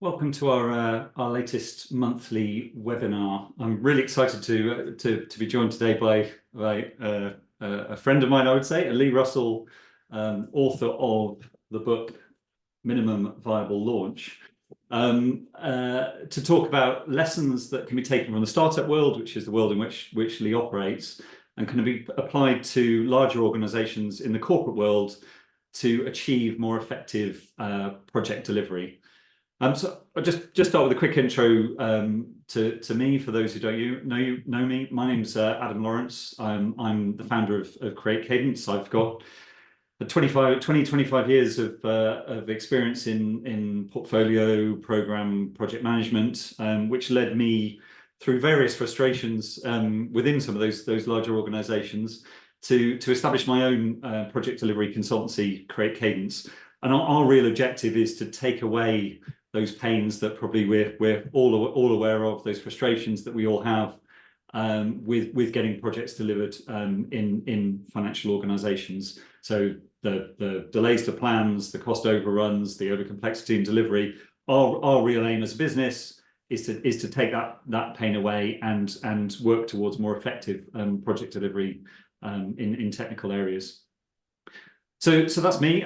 Welcome to our latest monthly webinar. I'm really excited to be joined today by a friend of mine, I would say, Lee Russel, author of the book Minimum Viable Launch, to talk about lessons that can be taken from the startup world, which is the world in which Lee operates, and can be applied to larger organizations in the corporate world to achieve more effective project delivery. So I'll just start with a quick intro to me. For those who don't know me, my name's Adam Lawrence. I'm the founder of Create Cadence. I've got 25 years of experience in portfolio, program, project management, which led me through various frustrations within some of those larger organizations to establish my own project delivery consultancy, Create Cadence. And our real objective is to take away those pains that probably we're all aware of, those frustrations that we all have with getting projects delivered in financial organizations. So the delays to plans, the cost overruns, the overcomplexity in delivery. Our real aim as a business is to take that pain away and work towards more effective project delivery in technical areas. So that's me.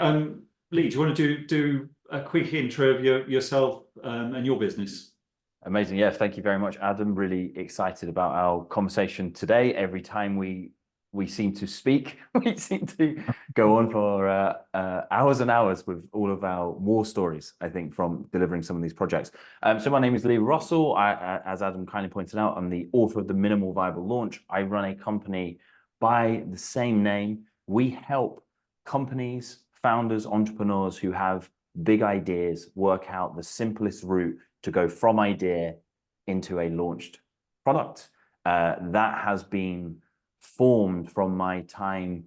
Lee, do you want to do a quick intro of yourself and your business? Amazing. Yeah, thank you very much, Adam. Really excited about our conversation today. Every time we seem to speak, we seem to go on for hours and hours with all of our war stories, I think, from delivering some of these projects. So my name is Lee Russel. As Adam kindly pointed out, I'm the author of the Minimal Viable Launch. I run a company by the same name. We help companies, founders, entrepreneurs who have big ideas work out the simplest route to go from idea into a launched product. That has been formed from my time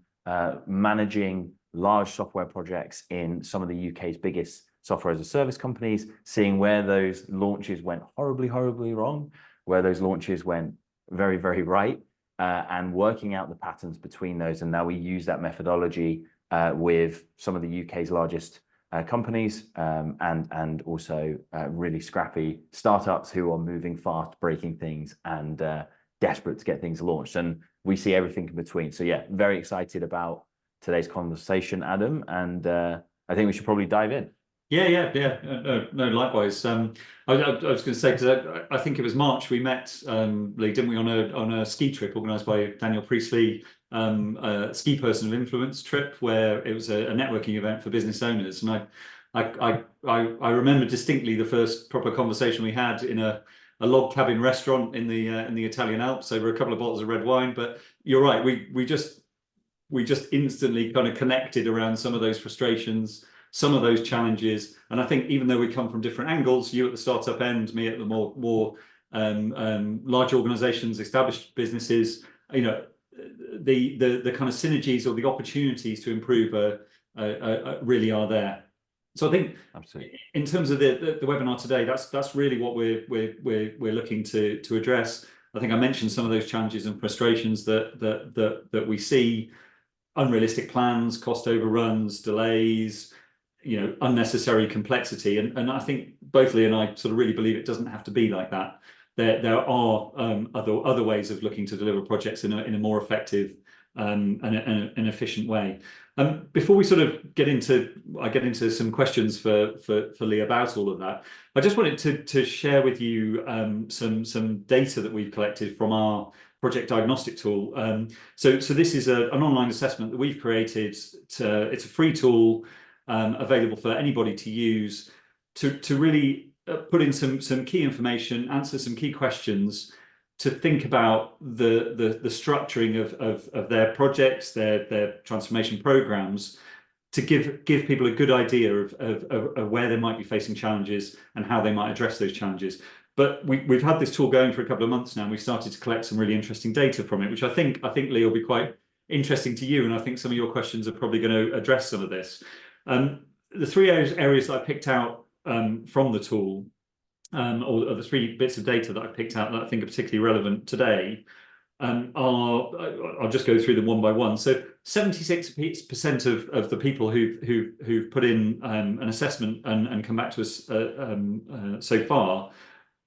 managing large software projects in some of the UK's biggest software as a service companies, seeing where those launches went horribly, horribly wrong, where those launches went very, very right, and working out the patterns between those. And now we use that methodology with some of the UK's largest companies and also really scrappy startups who are moving fast, breaking things, and desperate to get things launched. And we see everything in between. So yeah, very excited about today's conversation, Adam, and I think we should probably dive in. Yeah. No, likewise. I was going to say, because I think it was March we met, Lee, didn't we, on a ski trip organised by Daniel Priestley, a ski person of influence trip, where it was a networking event for business owners. And I remember distinctly the first proper conversation we had in a log cabin restaurant in the Italian Alps over a couple of bottles of red wine. But you're right, we just instantly kind of connected around some of those frustrations, some of those challenges. And I think even though we come from different angles, you at the startup end, me at the more large organizations, established businesses, you know, the kind of synergies or the opportunities to improve really are there. So I think absolutely, in terms of the webinar today, that's really what we're looking to address. I think I mentioned some of those challenges and frustrations that we see: unrealistic plans, cost overruns, delays, unnecessary complexity. And I think both Lee and I sort of really believe it doesn't have to be like that. There are other ways of looking to deliver projects in a more effective and an efficient way. Before we sort of get into some questions for Lee about all of that, I just wanted to share with you some data that we've collected from our project diagnostic tool. So this is an online assessment that we've created. It's a free tool available for anybody to use to really put in some key information, answer some key questions, to think about the structuring of their projects, their transformation programs, to give people a good idea of where they might be facing challenges and how they might address those challenges. But we've had this tool going for a couple of months now, and we've started to collect some really interesting data from it, which I think Lee, will be quite interesting to you, and I think some of your questions are probably going to address some of this. The three areas that I picked out from the tool, or the three bits of data that I picked out that I think are particularly relevant today, I'll just go through them one by one. So 76% of the people who've put in an assessment and come back to us so far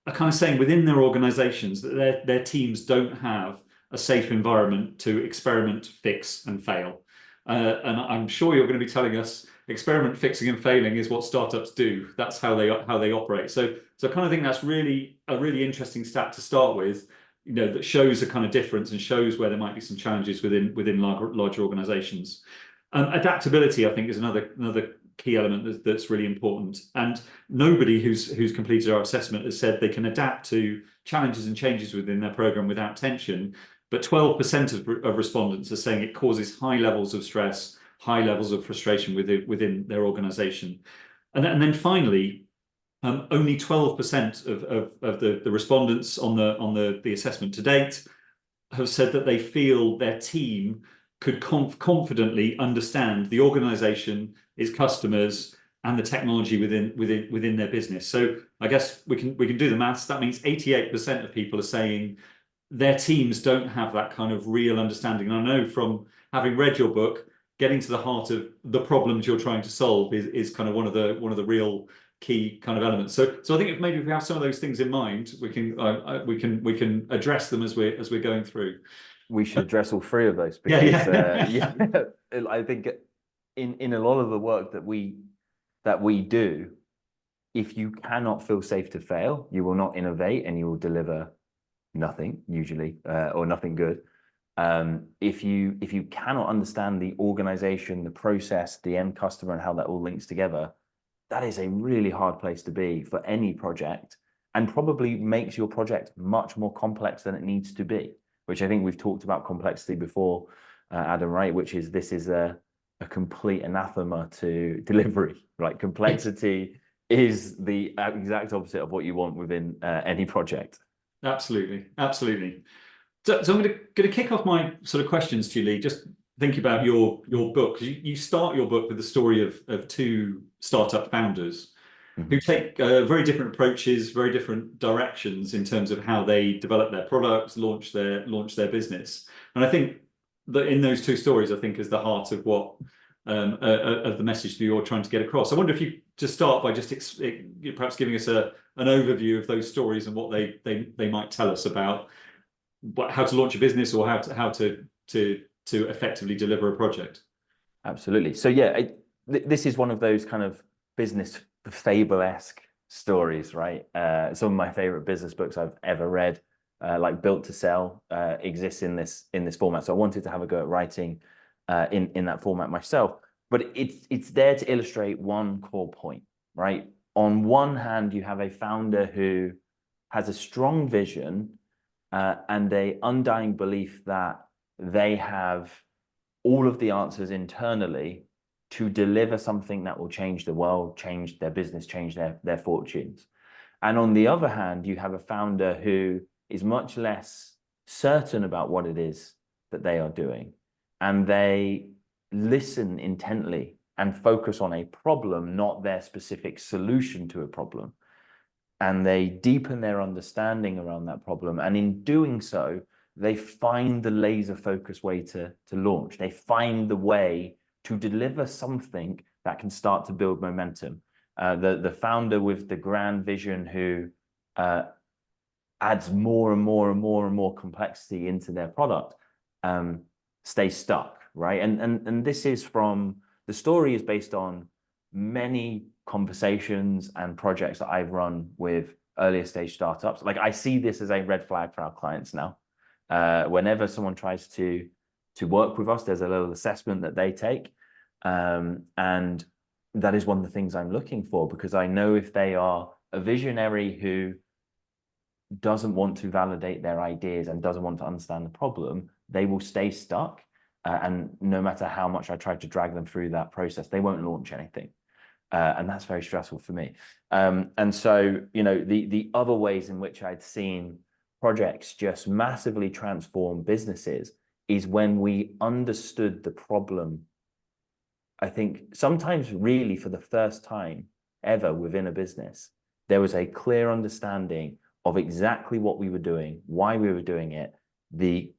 are kind of saying within their organizations that their teams don't have a safe environment to experiment, fix, and fail. And I'm sure you're going to be telling us experiment, fixing, and failing is what startups do. That's how they operate. So I kind of think that's really a really interesting stat to start with, that shows a kind of difference and shows where there might be some challenges within larger organizations. Adaptability, I think, is another key element that's really important. And nobody who's completed our assessment has said they can adapt to challenges and changes within their program without tension. But 12% of respondents are saying it causes high levels of stress, high levels of frustration within their organization. And then finally, only 12% of the respondents on the assessment to date have said that they feel their team could confidently understand the organization, its customers, and the technology within their business. So I guess we can do the maths. That means 88% of people are saying their teams don't have that kind of real understanding. And I know from having read your book, getting to the heart of the problems you're trying to solve is kind of one of the real key kind of elements. So I think if we have some of those things in mind, we can address them as we're going through. We should address all three of those because I think in a lot of the work that we do, if you cannot feel safe to fail, you will not innovate and you will deliver nothing usually, or nothing good. If you cannot understand the organization, the process, the end customer, and how that all links together, that is a really hard place to be for any project, and probably makes your project much more complex than it needs to be, which I think we've talked about complexity before, Adam, right? Which is this is a complete anathema to delivery, right? Complexity is the exact opposite of what you want within any project. Absolutely. So I'm going to kick off my sort of questions to you, Lee. Just think about your book. You start your book with the story of two startup founders who take very different approaches, very different directions in terms of how they develop their products, launch their business. And I think that in those two stories, I think is the heart of what of the message that you're trying to get across. I wonder if you just start by just perhaps giving us an overview of those stories and what they might tell us about how to launch a business or how to effectively deliver a project. Absolutely. So yeah, this is one of those kind of business fable-esque stories, right? Some of my favorite business books I've ever read, like Built to Sell, exists in this format. So I wanted to have a go at writing in that format myself. But it's there to illustrate one core point, right? On one hand, you have a founder who has a strong vision and an undying belief that they have all of the answers internally to deliver something that will change the world, change their business, change their fortunes. And on the other hand, you have a founder who is much less certain about what it is that they are doing. And they listen intently and focus on a problem, not their specific solution to a problem. And they deepen their understanding around that problem. And in doing so, they find the laser focused way to launch. They find the way to deliver something that can start to build momentum. The founder with the grand vision who adds more and more complexity into their product stays stuck, right? And this is the story is based on many conversations and projects that I've run with earlier stage startups. Like I see this as a red flag for our clients now. Whenever someone tries to work with us, there's a little assessment that they take. And that is one of the things I'm looking for, because I know if they are a visionary who doesn't want to validate their ideas and doesn't want to understand the problem, they will stay stuck. And no matter how much I try to drag them through that process, they won't launch anything. And that's very stressful for me. And so, the other ways in which I'd seen projects just massively transform businesses is when we understood the problem. I think sometimes really for the first time ever within a business, there was a clear understanding of exactly what we were doing, why we were doing it, the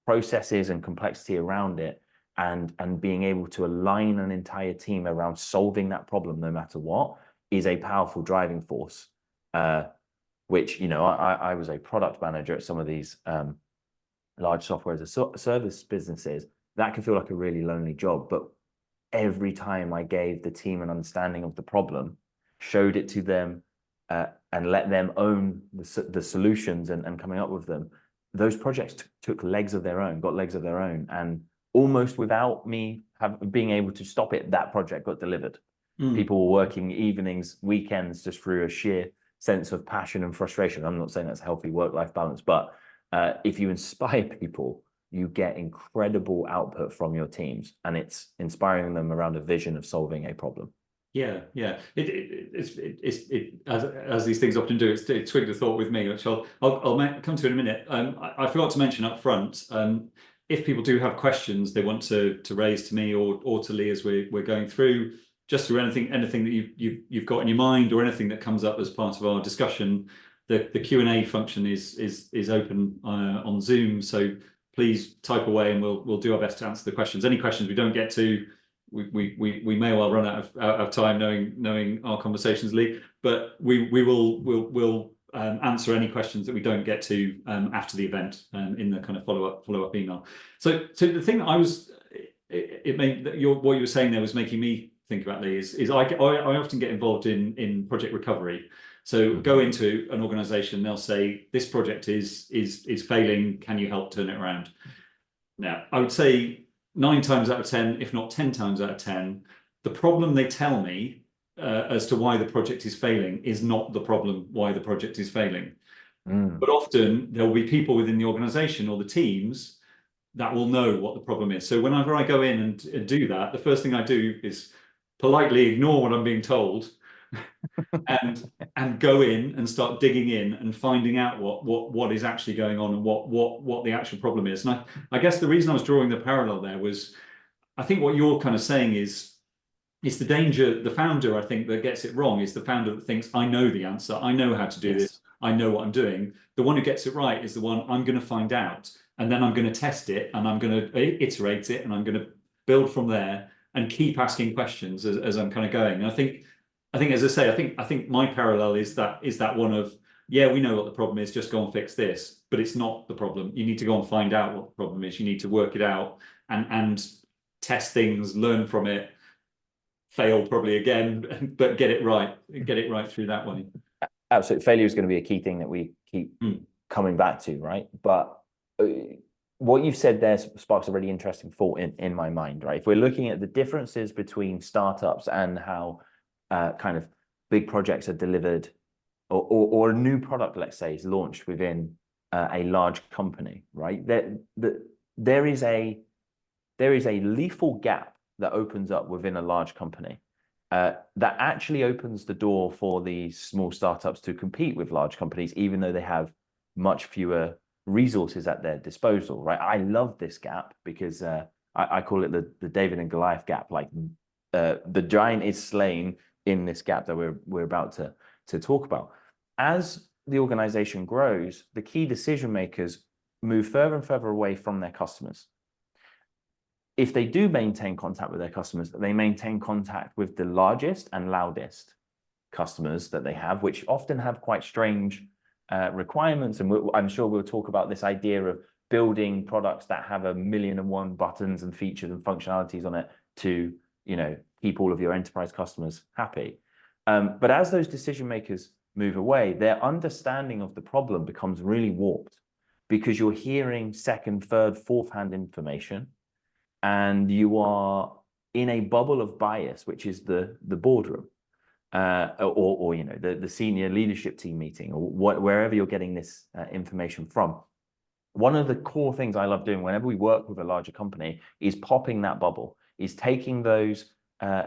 processes and complexity around it, and being able to align an entire team around solving that problem no matter what is a powerful driving force. Which, you know, I was a product manager at some of these large software as a service businesses. That can feel like a really lonely job, but every time I gave the team an understanding of the problem, showed it to them, and let them own the solutions and coming up with them, those projects took legs of their own, got legs of their own, and almost without me being able to stop it, that project got delivered. People were working evenings, weekends, just through a sheer sense of passion and frustration. I'm not saying that's healthy work-life balance, but if you inspire people, you get incredible output from your teams, and it's inspiring them around a vision of solving a problem. Yeah. As these things often do, it twigged a thought with me, which I'll come to in a minute. I forgot to mention up front. If people do have questions they want to raise to me or to Lee as we're going through, just through anything that you've got in your mind, or anything that comes up as part of our discussion, the Q&A function is open on Zoom. So please type away, and we'll do our best to answer the questions. Any questions we don't get to, we may well run out of time, knowing our conversations, Lee. But we'll answer any questions that we don't get to after the event in the kind of follow up email. So the thing that what you were saying there was making me think about, Lee, is I often get involved in project recovery. So go into an organization, they'll say, this project is failing, can you help turn it around? Now, I would say 9 times out of 10, if not 10 times out of 10, the problem they tell me as to why the project is failing is not the problem why the project is failing. But often there will be people within the organization or the teams that will know what the problem is. So whenever I go in and do that, the first thing I do is politely ignore what I'm being told and go in and start digging in and finding out what is actually going on and what the actual problem is. And I guess the reason I was drawing the parallel there was, I think what you're kind of saying is the danger. The founder, I think, that gets it wrong is the founder that thinks, I know the answer, I know how to do this, I know what I'm doing. The one who gets it right is the one, I'm going to find out, and then I'm going to test it, and I'm going to iterate it, and I'm going to build from there and keep asking questions as I'm kind of going. And I think, as I say, I think my parallel is that one of, yeah, we know what the problem is, just go and fix this, but it's not the problem. You need to go and find out what the problem is. You need to work it out and test things, learn from it, fail probably again, but get it right through that way. Absolutely. Failure is going to be a key thing that we keep coming back to, right? But what you've said there sparks a really interesting thought in my mind, right? If we're looking at the differences between startups and how kind of big projects are delivered, or a new product, let's say, is launched within a large company, right? There is a lethal gap that opens up within a large company that actually opens the door for these small startups to compete with large companies, even though they have much fewer resources at their disposal, right? I love this gap because I call it the David and Goliath gap. Like the giant is slain in this gap that we're about to talk about. As the organization grows, the key decision makers move further and further away from their customers. If they do maintain contact with their customers, they maintain contact with the largest and loudest customers that they have, which often have quite strange requirements. And I'm sure we'll talk about this idea of building products that have 1,000,001 buttons and features and functionalities on it to, keep all of your enterprise customers happy. But as those decision makers move away, their understanding of the problem becomes really warped, because you're hearing second, third, fourth-hand information, and you are in a bubble of bias, which is the boardroom, or the senior leadership team meeting, or wherever you're getting this information from. One of the core things I love doing whenever we work with a larger company is popping that bubble, is taking those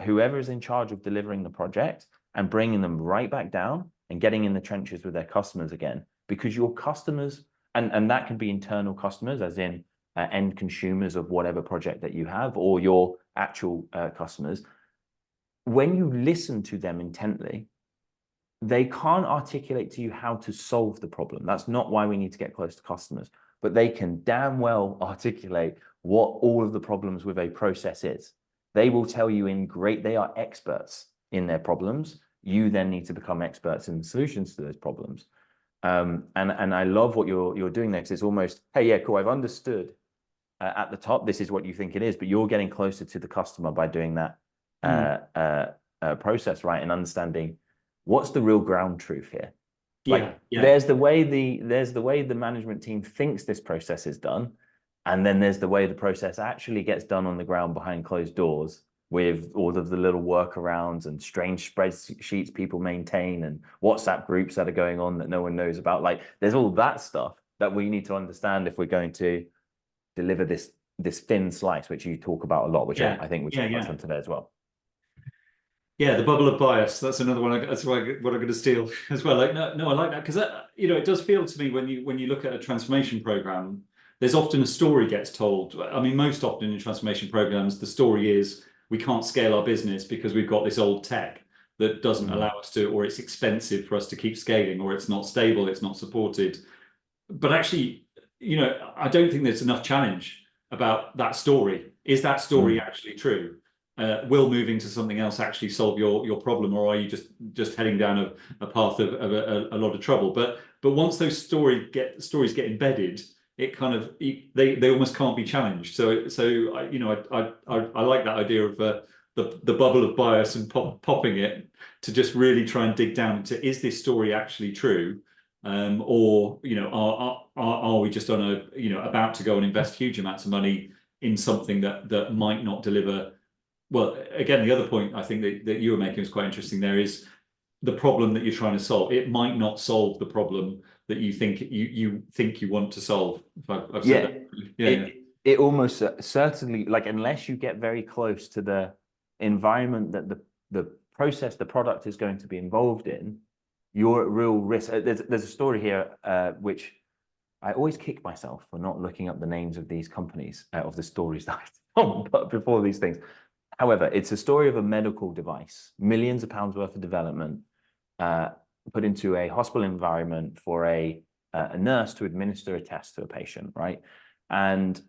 whoever is in charge of delivering the project and bringing them right back down and getting in the trenches with their customers again, because your customers, and that can be internal customers, as in end consumers of whatever project that you have, or your actual customers. When you listen to them intently, they can't articulate to you how to solve the problem. That's not why we need to get close to customers. but they can damn well articulate what all of the problems with a process is. They will tell you they are experts in their problems. You then need to become experts in the solutions to those problems. And I love what you're doing there, because it's almost, hey, yeah, cool, I've understood at the top, this is what you think it is, but you're getting closer to the customer by doing that process, right? And understanding what's the real ground truth here. Like, there's the way the management team thinks this process is done, and then there's the way the process actually gets done on the ground behind closed doors, with all of the little workarounds and strange spreadsheets people maintain and WhatsApp groups that are going on that no one knows about. Like, there's all that stuff that we need to understand if we're going to deliver this thin slice, which you talk about a lot, which I think we should touch on today as well. Yeah, the bubble of bias. That's another one. That's what I'm going to steal as well. Like, no, I like that, because it does feel to me when you look at a transformation program, there's often a story gets told. I mean, most often in transformation programs, the story is we can't scale our business because we've got this old tech that doesn't allow us to, or it's expensive for us to keep scaling, or it's not stable, it's not supported. But actually, I don't think there's enough challenge about that story. Is that story actually true? Will moving to something else actually solve your problem, or are you just heading down a path of a lot of trouble? But once those stories get embedded, it kind of they almost can't be challenged. So I like that idea of the bubble of bias and popping it to just really try and dig down into, is this story actually true? Or are we just on about to go and invest huge amounts of money in something that might not deliver? Well, again, the other point I think that you were making was quite interesting. There is the problem that you're trying to solve. It might not solve the problem that you think you want to solve. If I've said that. It almost certainly, like, unless you get very close to the environment that the process, the product is going to be involved in, you're at real risk. There's a story here which I always kick myself for not looking up the names of these companies, of the stories that I told before these things. However, it's a story of a medical device, millions of pounds worth of development, put into a hospital environment for a nurse to administer a test to a patient, right? And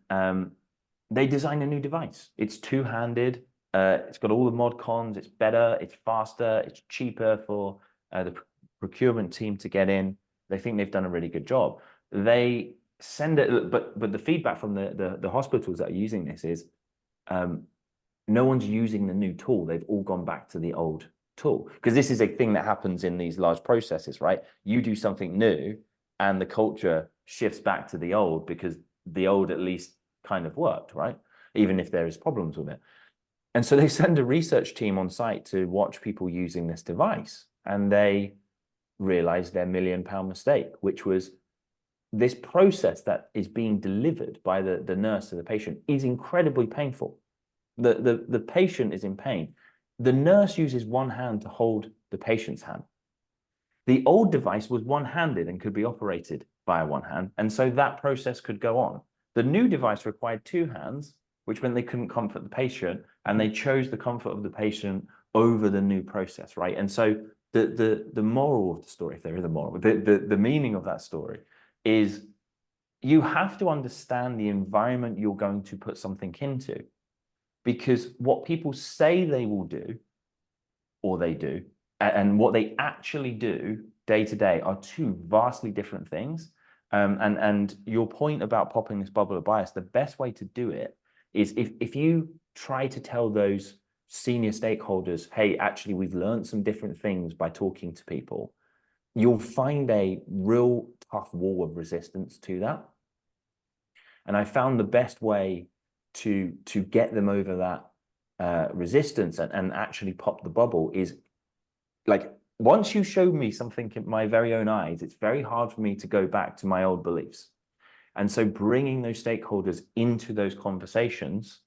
they designed a new device. It's two-handed. It's got all the mod cons. It's better. It's faster. It's cheaper for the procurement team to get in. They think they've done a really good job. They send it, but the feedback from the hospitals that are using this is, no one's using the new tool. They've all gone back to the old tool, because this is a thing that happens in these large processes, right? You do something new and the culture shifts back to the old, because the old at least kind of worked, right? Even if there is problems with it. And so they send a research team on site to watch people using this device, and they realized their £1 million mistake, which was this process that is being delivered by the nurse to the patient is incredibly painful. The patient is in pain. The nurse uses one hand to hold the patient's hand. The old device was one-handed and could be operated via one hand, and so that process could go on. The new device required two hands, which meant they couldn't comfort the patient, and they chose the comfort of the patient over the new process, right? And so the moral of the story, if there is a moral, the meaning of that story is, you have to understand the environment you're going to put something into. Because what people say they will do, or they do, and what they actually do day to day are two vastly different things. And your point about popping this bubble of bias, the best way to do it is if you try to tell those senior stakeholders, hey, actually, we've learned some different things by talking to people, you'll find a real tough wall of resistance to that. And I found the best way to get them over that resistance and actually pop the bubble is, like, once you show me something in my very own eyes, it's very hard for me to go back to my old beliefs. And so bringing those stakeholders into those conversations,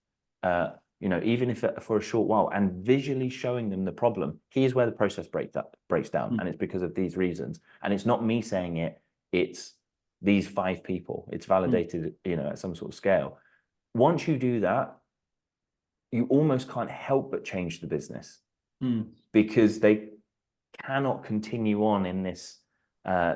even if for a short while, and visually showing them the problem, here's where the process breaks down, and it's because of these reasons. And it's not me saying it, it's these 5 people. It's validated, at some sort of scale. Once you do that, you almost can't help but change the business, because they cannot continue on in this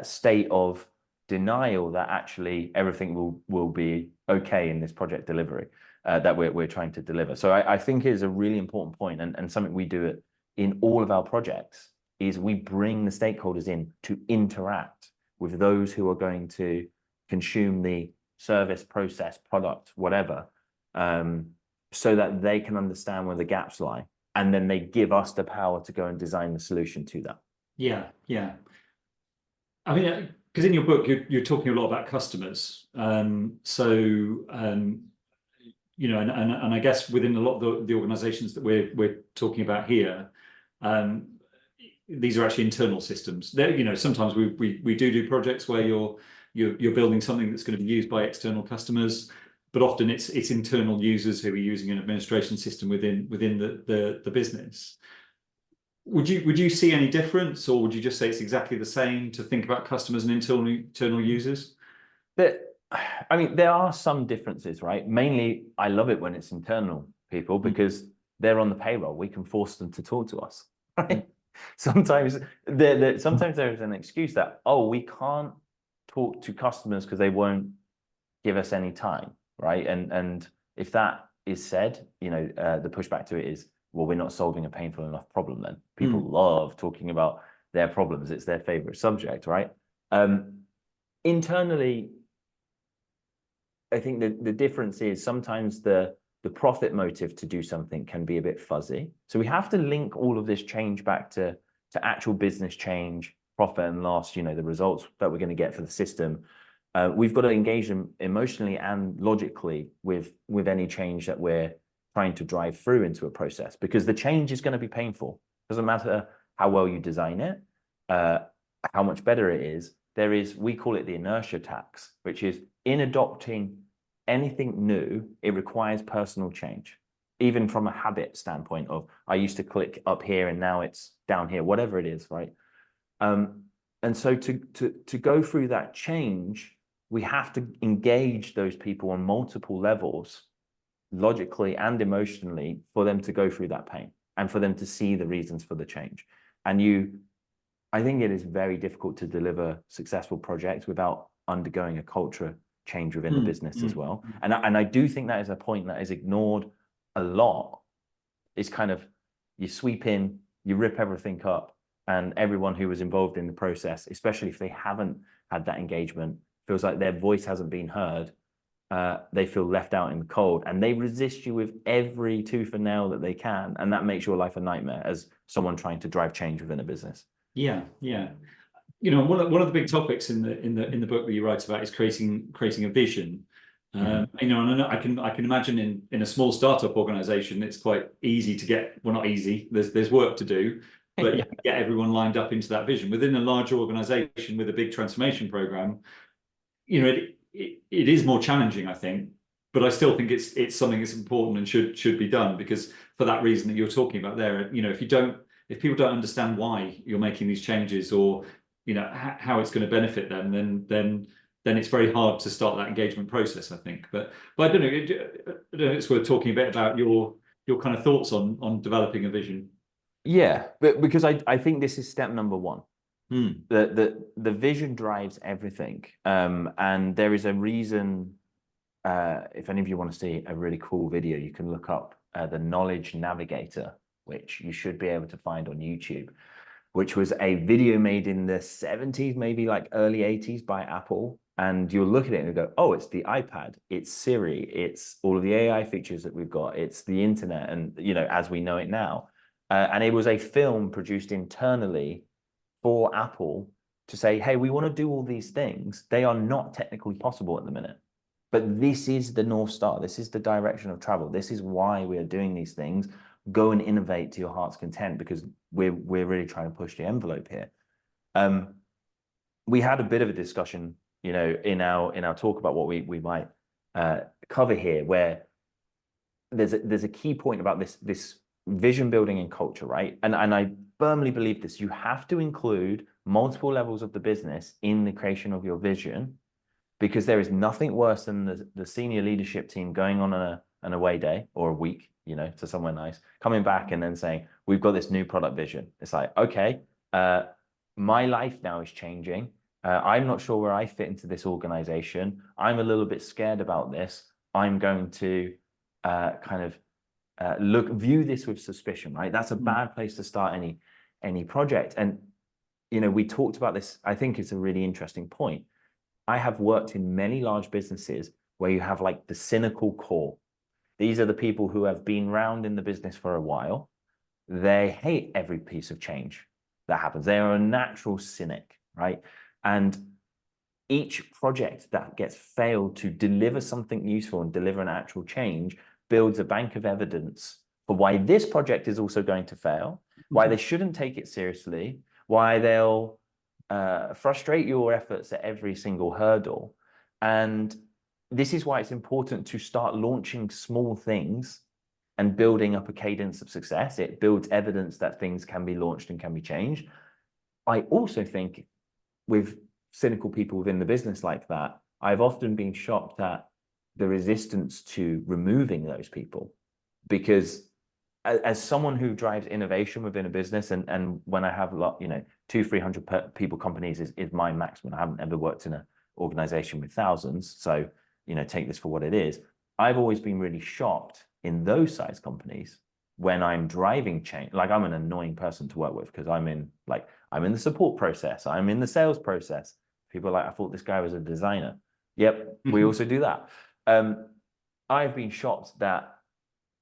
state of denial that actually everything will be okay in this project delivery that we're trying to deliver. So I think it is a really important point, and something we do in all of our projects is we bring the stakeholders in to interact with those who are going to consume the service, process, product, whatever, so that they can understand where the gaps lie, and then they give us the power to go and design the solution to that. Yeah, yeah. I mean, because in your book you're talking a lot about customers, you know, and I guess within a lot of the organizations that we're talking about here, these are actually internal systems. There, you know, sometimes we do projects where you're building something that's going to be used by external customers, but often it's internal users who are using an administration system within the business. Would you see any difference, or would you just say it's exactly the same to think about customers and internal users? I mean, there are some differences, right? Mainly, I love it when it's internal people because they're on the payroll. We can force them to talk to us, right? Sometimes there is an excuse that, oh, we can't talk to customers because they won't give us any time, right? And if that is said, you know, the pushback to it is, well, we're not solving a painful enough problem then. People love talking about their problems. It's their favorite subject, right? Internally, I think the difference is sometimes the profit motive to do something can be a bit fuzzy. So we have to link all of this change back to actual business change, profit and loss, you know, the results that we're going to get for the system. We've got to engage them emotionally and logically with any change that we're trying to drive through into a process, because the change is going to be painful. Doesn't matter how well you design it, how much better it is. We call it the inertia tax, which is in adopting anything new, it requires personal change, even from a habit standpoint of, I used to click up here and now it's down here, whatever it is, right? And so to go through that change, we have to engage those people on multiple levels, logically and emotionally, for them to go through that pain and for them to see the reasons for the change. And I think it is very difficult to deliver successful projects without undergoing a culture change within the business as well. And I do think that is a point that is ignored a lot. It's kind of, you sweep in, you rip everything up, and everyone who was involved in the process, especially if they haven't had that engagement, feels like their voice hasn't been heard. They feel left out in the cold, and they resist you with every tooth and nail that they can. And that makes your life a nightmare as someone trying to drive change within a business. Yeah, yeah. You know, one of the big topics in the book that you write about is creating a vision. You know, and I can imagine in a small startup organization, it's quite easy to get, well, not easy. There's work to do, but you get everyone lined up into that vision. Within a larger organization with a big transformation program, you know, it is more challenging, I think. But I still think it's something that's important and should be done, because for that reason that you're talking about there, you know, if people don't understand why you're making these changes, or you know how it's going to benefit them, then it's very hard to start that engagement process, I think. But I don't know. It's worth talking a bit about your kind of thoughts on developing a vision. Yeah, but because I think this is step number one. The vision drives everything, and there is a reason. If any of you want to see a really cool video, you can look up the Knowledge Navigator, which you should be able to find on YouTube, which was a video made in the 70s, maybe like early 80s, by Apple. And you'll look at it and you go, oh, it's the iPad, it's Siri, it's all of the AI features that we've got, it's the internet, and you know, as we know it now. And it was a film produced internally for Apple to say, hey, we want to do all these things. They are not technically possible at the minute, but this is the North Star. This is the direction of travel. This is why we are doing these things. Go and innovate to your heart's content, because we're really trying to push the envelope here. We had a bit of a discussion, you know, in our talk about what we might cover here, where there's a key point about this vision building and culture, right? And I firmly believe this. You have to include multiple levels of the business in the creation of your vision, because there is nothing worse than the senior leadership team going on an away day or a week, you know, to somewhere nice, coming back and then saying, we've got this new product vision. It's like, okay, my life now is changing. I'm not sure where I fit into this organization. I'm a little bit scared about this. I'm going to view this with suspicion, right? That's a bad place to start any project. And, you know, we talked about this. I think it's a really interesting point. I have worked in many large businesses where you have like the cynical core. These are the people who have been around in the business for a while. They hate every piece of change that happens. They are a natural cynic, right? And each project that gets failed to deliver something useful and deliver an actual change builds a bank of evidence for why this project is also going to fail, why they shouldn't take it seriously, why they'll frustrate your efforts at every single hurdle. And this is why it's important to start launching small things and building up a cadence of success. It builds evidence that things can be launched and can be changed. I also think with cynical people within the business like that, I've often been shocked at the resistance to removing those people, because as someone who drives innovation within a business, and when I have 200-300 people companies is my maximum. I haven't ever worked in an organization with thousands, so take this for what it is. I've always been really shocked in those size companies when I'm driving change. Like, I'm an annoying person to work with because I'm in the support process, I'm in the sales process. People are like, I thought this guy was a designer. Yep, we also do that. I've been shocked that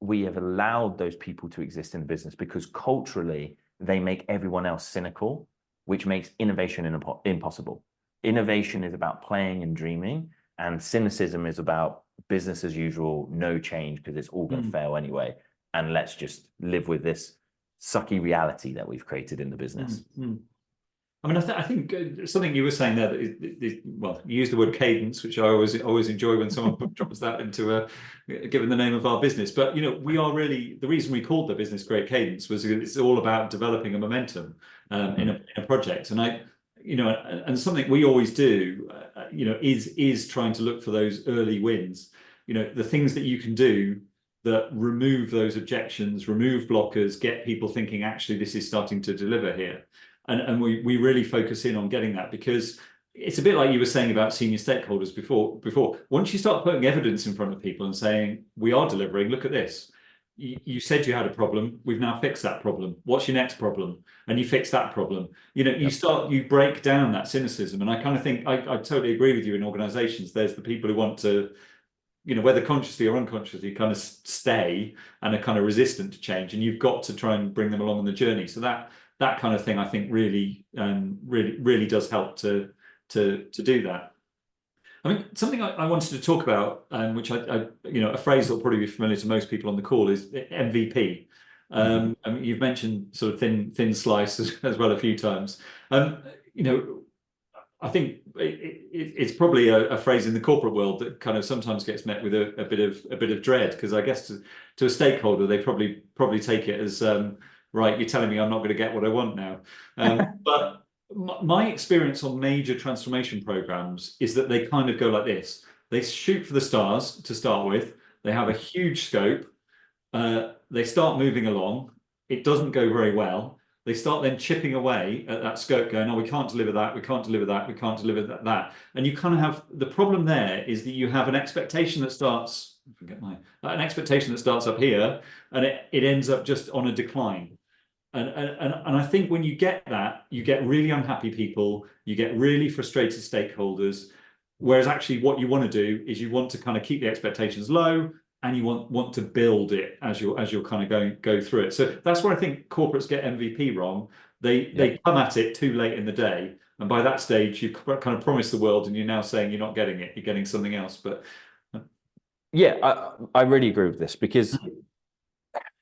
we have allowed those people to exist in the business because culturally they make everyone else cynical, which makes innovation impossible. Innovation is about playing and dreaming, and cynicism is about business as usual, no change because it's all going to fail anyway. And let's just live with this sucky reality that we've created in the business. I mean, I think something you were saying there, that well, you used the word cadence, which I always enjoy when someone drops that into given the name of our business. But we are really, the reason we called the business Create Cadence was it's all about developing a momentum in a project. And and something we always do, is trying to look for those early wins. The things that you can do that remove those objections, remove blockers, get people thinking, actually, this is starting to deliver here. And we really focus in on getting that, because it's a bit like you were saying about senior stakeholders before. Once you start putting evidence in front of people and saying, we are delivering, look at this. You said you had a problem. We've now fixed that problem. What's your next problem? And you fix that problem. You break down that cynicism. And I kind of think, I totally agree with you. In organizations, there's the people who want to, whether consciously or unconsciously, kind of stay and are kind of resistant to change. And you've got to try and bring them along on the journey. So that kind of thing, I think, really does help to do that. I mean, something I wanted to talk about, which a phrase that will probably be familiar to most people on the call, is MVP. I mean, you've mentioned sort of thin slice as well a few times. I think it's probably a phrase in the corporate world that kind of sometimes gets met with a bit of dread, because I guess to a stakeholder, they probably take it as right, you're telling me I'm not going to get what I want now. But my experience on major transformation programs is that they kind of go like this. They shoot for the stars to start with. They have a huge scope. They start moving along. It doesn't go very well. They start then chipping away at that scope, going, oh, we can't deliver that, we can't deliver that, we can't deliver that. And you kind of have, the problem there is that you have an expectation that starts, an expectation that starts up here, and it ends up just on a decline. And I think when you get that, you get really unhappy people, you get really frustrated stakeholders, whereas actually what you want to do is you want to kind of keep the expectations low, and you want to build it as you're kind of go through it. So that's where I think corporates get MVP wrong. They come at it too late in the day, and by that stage you've kind of promised the world, and you're now saying you're not getting it, you're getting something else. But yeah, I really agree with this, because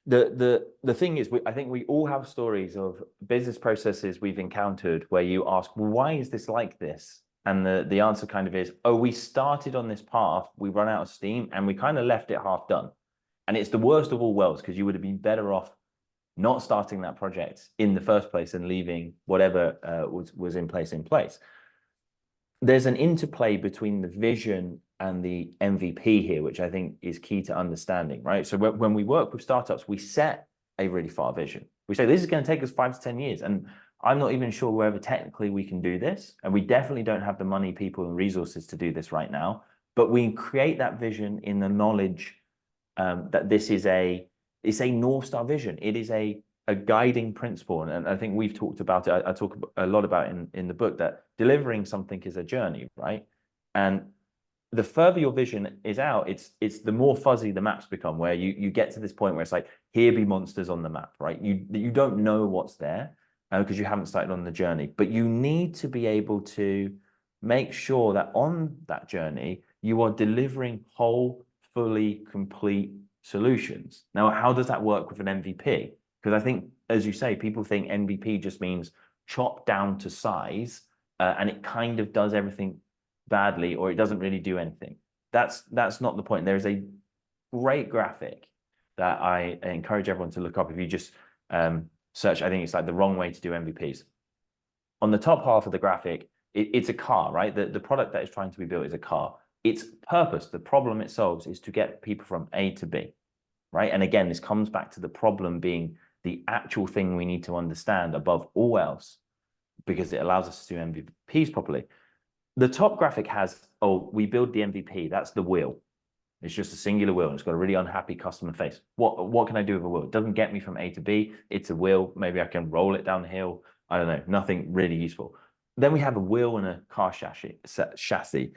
the thing is, I think we all have stories of business processes we've encountered where you ask, well, why is this like this? And the answer kind of is, oh, we started on this path, we run out of steam, and we kind of left it half done. And it's the worst of all worlds, because you would have been better off not starting that project in the first place and leaving whatever was in place. There's an interplay between the vision and the MVP here, which I think is key to understanding, right? So when we work with startups, we set a really far vision. We say, this is going to take us 5 to 10 years. And I'm not even sure whether technically we can do this, and we definitely don't have the money, people, and resources to do this right now. But we create that vision in the knowledge that this is it's a North Star vision. It is a guiding principle, and I think we've talked about it. I talk a lot about it in the book, that delivering something is a journey, right? And the further your vision is out, it's the more fuzzy the maps become, where you get to this point where it's like, here be monsters on the map, right? You don't know what's there because you haven't started on the journey, but you need to be able to make sure that on that journey, you are delivering whole, fully complete solutions. Now, how does that work with an MVP? Because I think, as you say, people think MVP just means chop down to size, and it kind of does everything badly, or it doesn't really do anything. That's not the point. There is a great graphic that I encourage everyone to look up. If you just search, I think it's like the wrong way to do MVPs. On the top half of the graphic, it's a car, right? The product that is trying to be built is a car. Its purpose, the problem it solves, is to get people from A to B, right? And again, this comes back to the problem being the actual thing we need to understand above all else, because it allows us to do MVPs properly. The top graphic has, oh, we build the MVP. That's the wheel. It's just a singular wheel, and it's got a really unhappy customer face. What can I do with a wheel? It doesn't get me from A to B. It's a wheel. Maybe I can roll it down the hill. I don't know. Nothing really useful. Then we have a wheel and a car chassis.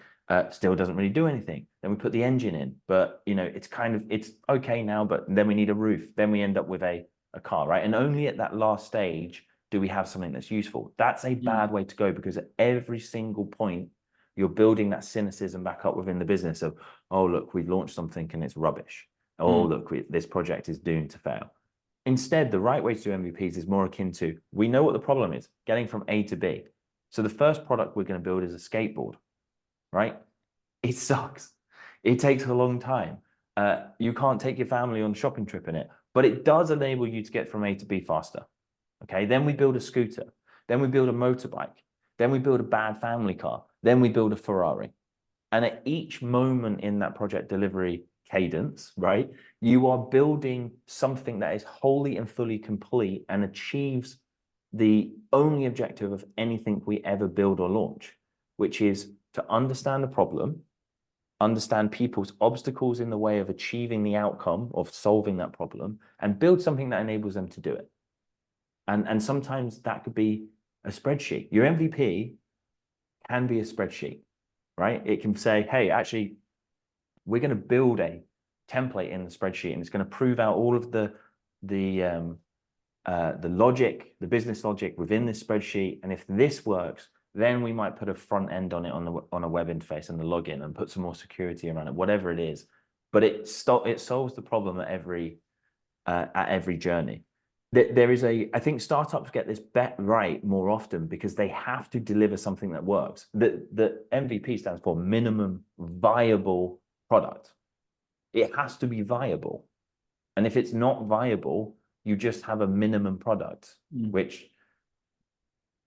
Still doesn't really do anything. Then we put the engine in, but it's okay now, but then we need a roof. Then we end up with a car, right? And only at that last stage do we have something that's useful. That's a bad way to go, because at every single point, you're building that cynicism back up within the business of, oh, look, we launched something and it's rubbish. Oh, look, this project is doomed to fail. Instead, the right way to do MVPs is more akin to, we know what the problem is, getting from A to B. So the first product we're going to build is a skateboard, right? It sucks. It takes a long time. You can't take your family on a shopping trip in it, but it does enable you to get from A to B faster. Okay, then we build a scooter, then we build a motorbike, then we build a bad family car, then we build a Ferrari. And at each moment in that project delivery cadence, right, you are building something that is wholly and fully complete and achieves the only objective of anything we ever build or launch, which is to understand the problem, understand people's obstacles in the way of achieving the outcome of solving that problem, and build something that enables them to do it. And sometimes that could be a spreadsheet. Your MVP can be a spreadsheet, right? It can say, hey, actually, we're going to build a template in the spreadsheet, and it's going to prove out all of the logic, the business logic within this spreadsheet. And if this works, then we might put a front end on it on a web interface and the login, and put some more security around it, whatever it is. But it solves the problem at every journey. I think startups get this bet right more often because they have to deliver something that works. The MVP stands for minimum viable product. It has to be viable. And if it's not viable, you just have a minimum product, which,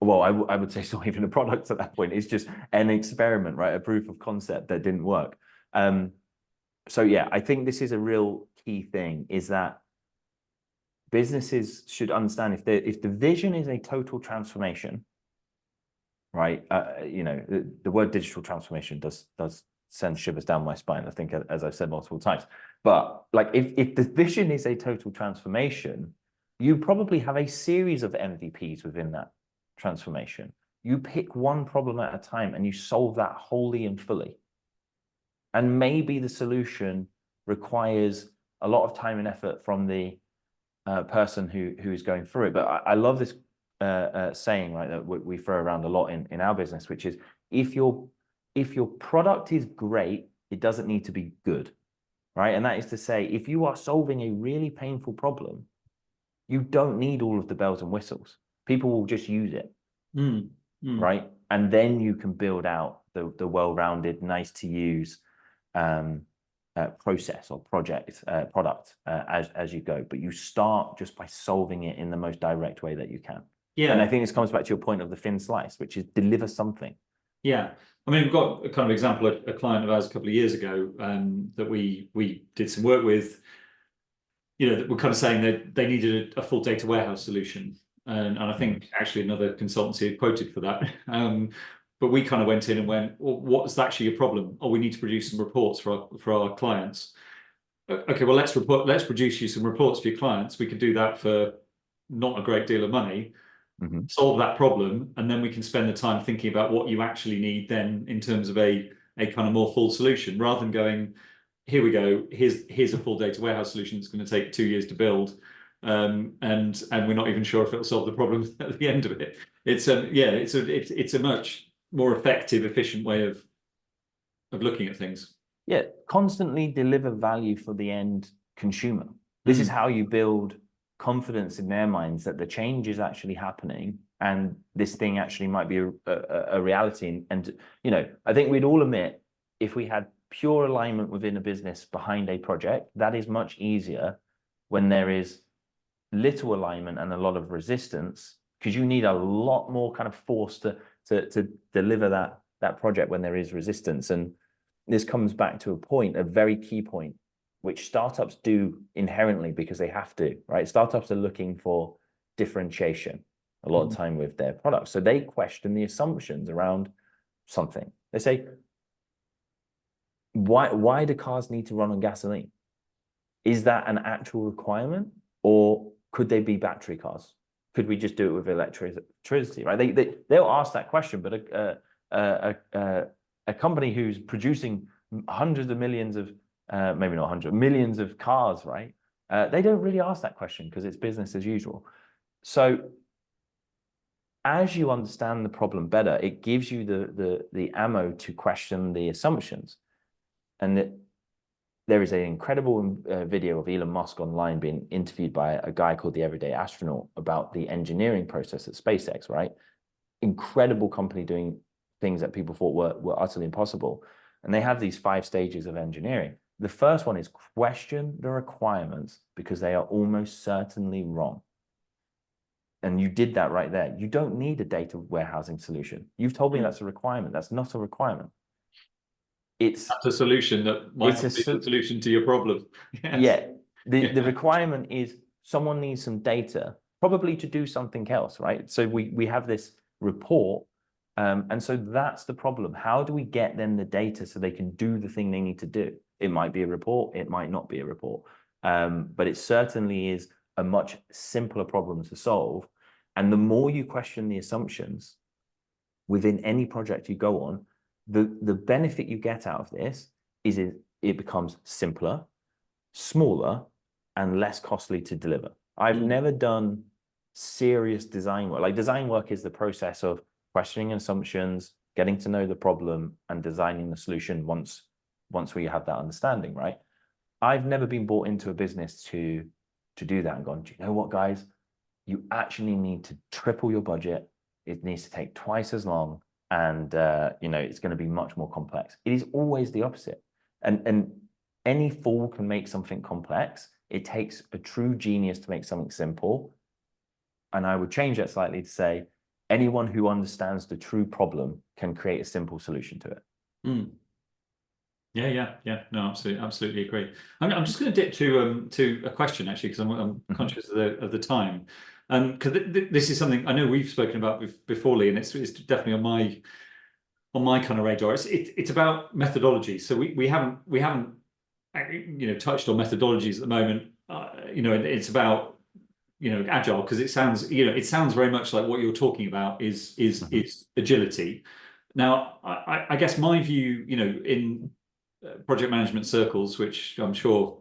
well, I would say it's not even a product at that point. It's just an experiment, right? A proof of concept that didn't work. So yeah, I think this is a real key thing, is that businesses should understand if the vision is a total transformation, right? The word digital transformation does send shivers down my spine, I think, as I've said multiple times. But like, if the vision is a total transformation, you probably have a series of MVPs within that transformation. You pick one problem at a time and you solve that wholly and fully. And maybe the solution requires a lot of time and effort from the person who is going through it. But I love this saying, right, that we throw around a lot in our business, which is, if your product is great, it doesn't need to be good, right? And that is to say, if you are solving a really painful problem, you don't need all of the bells and whistles. People will just use it, right? And then you can build out the well-rounded, nice to use process or product as you go. But you start just by solving it in the most direct way that you can. Yeah. And I think this comes back to your point of the thin slice, which is deliver something. Yeah. I mean, we've got a kind of example of a client of ours a couple of years ago that we did some work with, that we're kind of saying that they needed a full data warehouse solution. And I think actually another consultancy had quoted for that. But we kind of went in and went, well, what's actually your problem? Oh, we need to produce some reports for our clients. Okay, well, let's produce you some reports for your clients. We could do that for not a great deal of money, solve that problem, and then we can spend the time thinking about what you actually need then in terms of a kind of more full solution, rather than going, here we go, here's a full data warehouse solution that's going to take 2 years to build. And we're not even sure if it'll solve the problem at the end of it. It's a much more effective, efficient way of looking at things. Yeah, constantly deliver value for the end consumer. This is how you build confidence in their minds that the change is actually happening and this thing actually might be a reality. And you know, I think we'd all admit, if we had pure alignment within a business behind a project, that is much easier when there is little alignment and a lot of resistance, because you need a lot more kind of force to deliver that project when there is resistance. And this comes back to a very key point, which startups do inherently because they have to, right? Startups are looking for differentiation a lot of time with their products. So they question the assumptions around something. They say, why do cars need to run on gasoline? Is that an actual requirement, or could they be battery cars? Could we just do it with electricity, right? They'll ask that question, but a company who's producing hundreds of millions of, maybe not hundreds, millions of cars, right? They don't really ask that question because it's business as usual. So as you understand the problem better, it gives you the ammo to question the assumptions. And there is an incredible video of Elon Musk online being interviewed by a guy called the Everyday Astronaut about the engineering process at SpaceX, right? Incredible company doing things that people thought were utterly impossible. And they have these 5 stages of engineering. The first one is question the requirements because they are almost certainly wrong. And you did that right there. You don't need a data warehousing solution. You've told me that's a requirement. That's not a requirement. That's a solution that might be the solution to your problem. Yes. Yeah, the requirement is someone needs some data, probably to do something else, right? So we have this report, and so that's the problem. How do we get them the data so they can do the thing they need to do? It might be a report, it might not be a report, but it certainly is a much simpler problem to solve. And the more you question the assumptions within any project you go on, the benefit you get out of this is it becomes simpler, smaller, and less costly to deliver. I've never done serious design work. Like, design work is the process of questioning assumptions, getting to know the problem, and designing the solution once we have that understanding, right? I've never been brought into a business to do that and gone, do you know what, guys? You actually need to triple your budget. It needs to take twice as long. And you know, it's going to be much more complex. It is always the opposite. And any fool can make something complex. It takes a true genius to make something simple. And I would change that slightly to say, anyone who understands the true problem can create a simple solution to it. Yeah. No, absolutely agree. I'm just going to dip to a question actually, because I'm conscious of the time. Because this is something I know we've spoken about before, Lee, and it's definitely on my kind of radar. It's about methodology. So we haven't touched on methodologies at the moment. It's about agile, because it sounds very much like what you're talking about is agility. Now, I guess my view, in project management circles, which I'm sure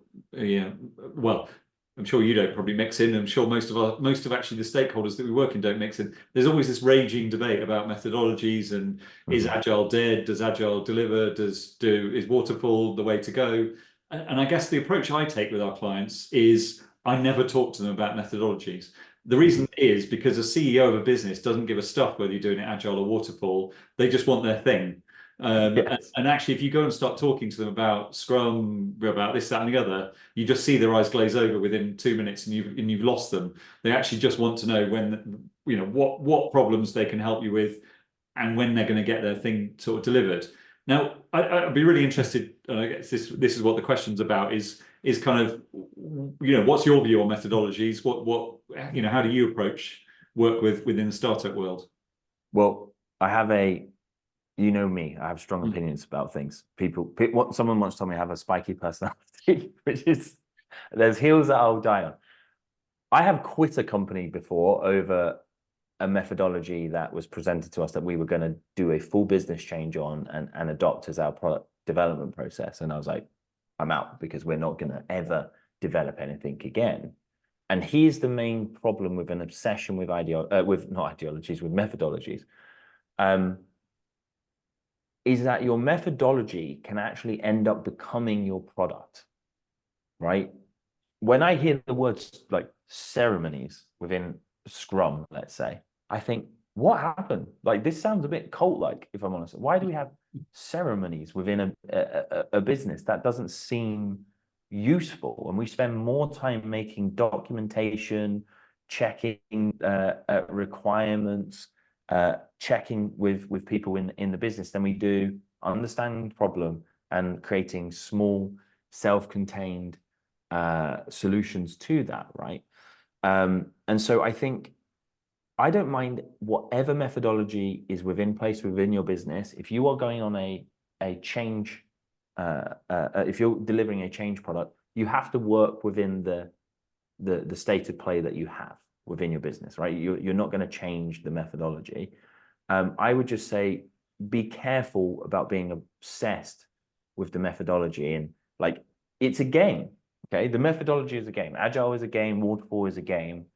I'm sure you don't probably mix in. I'm sure most of actually the stakeholders that we work in don't mix in. There's always this raging debate about methodologies and is agile dead? Does agile deliver? Is waterfall the way to go? And I guess the approach I take with our clients is I never talk to them about methodologies. The reason is because a CEO of a business doesn't give a stuff whether you're doing it agile or waterfall. They just want their thing. Yes. And actually, if you go and start talking to them about Scrum, about this, that, and the other, you just see their eyes glaze over within 2 minutes, and you've lost them. They actually just want to know what problems they can help you with, and when they're going to get their thing sort of delivered. Now, I'd be really interested, and I guess this is what the question's about, is kind of what's your view on methodologies? How do you approach work with within the startup world? Well, you know me, I have strong opinions about things. Someone once told me I have a spiky personality, which is, there's hills that I'll die on. I have quit a company before over a methodology that was presented to us that we were going to do a full business change on and adopt as our product development process. And I was like, I'm out, because we're not going to ever develop anything again. And here's the main problem with an obsession with methodologies, is that your methodology can actually end up becoming your product, right? When I hear the words like ceremonies within Scrum, let's say, I think, what happened? Like, this sounds a bit cult-like, if I'm honest. Why do we have ceremonies within a business? That doesn't seem useful. And we spend more time making documentation, checking requirements, checking with people in the business than we do understanding the problem and creating small, self-contained solutions to that, right? And so I think I don't mind whatever methodology is within place within your business. If you are going on a change, if you're delivering a change product, you have to work within the state of play that you have within your business, right? You're not going to change the methodology. I would just say, be careful about being obsessed with the methodology. And like, it's a game, okay? The methodology is a game. Agile is a game. Waterfall is a game.